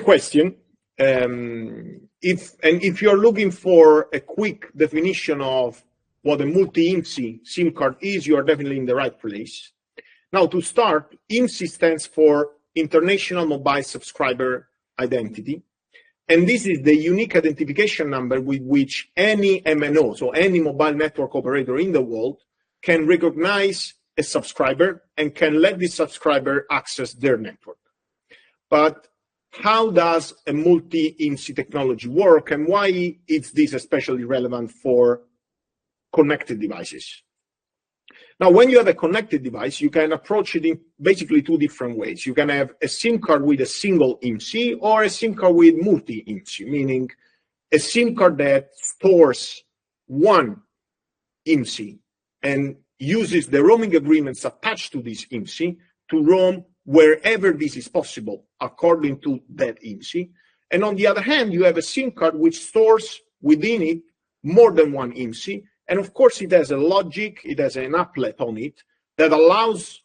question. If you're looking for a quick definition of what a multi-IMSI SIM card is, you are definitely in the right place. Now, to start, IMSI stands for International Mobile Subscriber Identity. And this is the unique identification number with which any MNO, so any mobile network operator in the world, can recognize a subscriber and can let this subscriber access their network. But how does a multi-IMSI technology work, and why is this especially relevant for connected devices? Now, when you have a connected device, you can approach it in basically two different ways. You can have a SIM card with a single IMSI or a SIM card with multi-IMSI, meaning a SIM card that stores one IMSI and uses the roaming agreements attached to this IMSI to roam wherever this is possible, according to that IMSI. And on the other hand, you have a SIM card which stores within it more than one IMSI. And of course, it has a logic, it has an applet on it that allows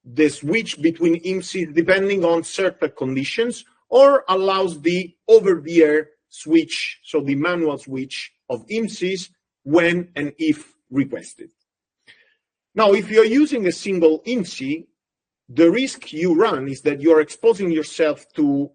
the switch between IMSIs depending on certain conditions, or allows the over-the-air switch, so the manual switch of IMSIs when and if requested. Now, if you're using a single IMSI, the risk you run is that you're exposing yourself to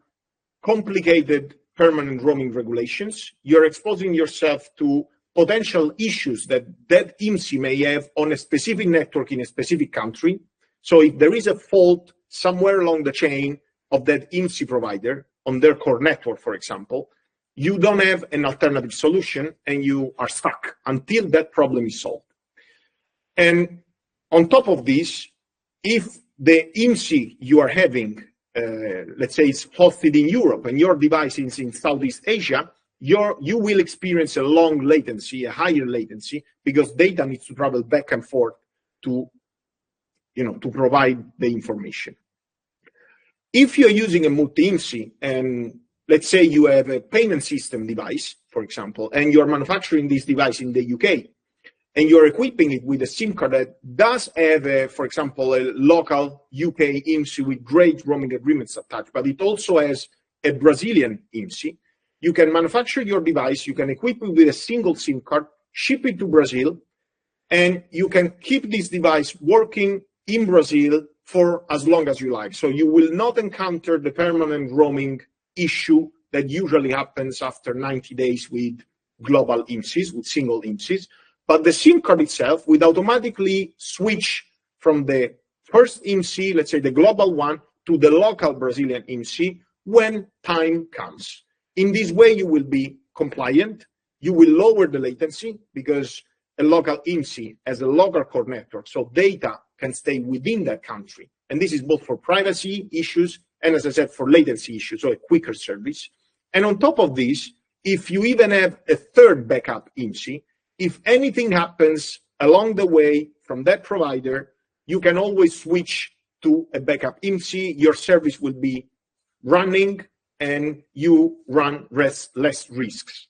complicated permanent roaming regulations. You're exposing yourself to potential issues that that IMSI may have on a specific network in a specific country. So if there is a fault somewhere along the chain of that IMSI provider on their core network, for example, you don't have an alternative solution and you are stuck until that problem is solved. And on top of this, if the IMSI you are having, let's say it's hosted in Europe and your device is in Southeast Asia, you will experience a long latency, a higher latency, because data needs to travel back and forth to provide the information. If you're using a multi-IMSI, and let's say you have a payment system device, for example, and you're manufacturing this device in the UK, and you're equipping it with a SIM card that does have, for example, a local UK IMSI with great roaming agreements attached, but it also has a Brazilian IMSI, you can manufacture your device, you can equip it with a single SIM card, ship it to Brazil, and you can keep this device working in Brazil for as long as you like. So you will not encounter the permanent roaming issue that usually happens after 90 days with global IMSIs, with single IMSIs. But the SIM card itself would automatically switch from the first IMSI, let's say the global one, to the local Brazilian IMSI when time comes. In this way, you will be compliant, you will lower the latency because a local IMSI has a local core network, so data can stay within that country. And this is both for privacy issues and, as I said, for latency issues, so a quicker service. And on top of this, if you even have a third backup IMSI, if anything happens along the way from that provider, you can always switch to a backup IMSI, your service will be running, and you run less risks.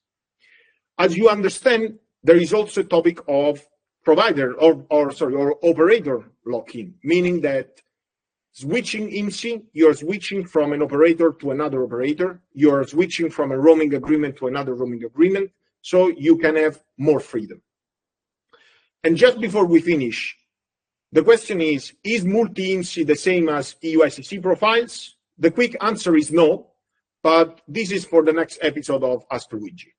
As you understand, there is also a topic of provider or operator lock-in, meaning that switching IMSI, you're switching from an operator to another operator, you're switching from a roaming agreement to another roaming agreement, so you can have more freedom. And just before we finish, the question is multi-IMSI the same as EUICC profiles? The quick answer is no. But this is for the next episode of AskLuigi.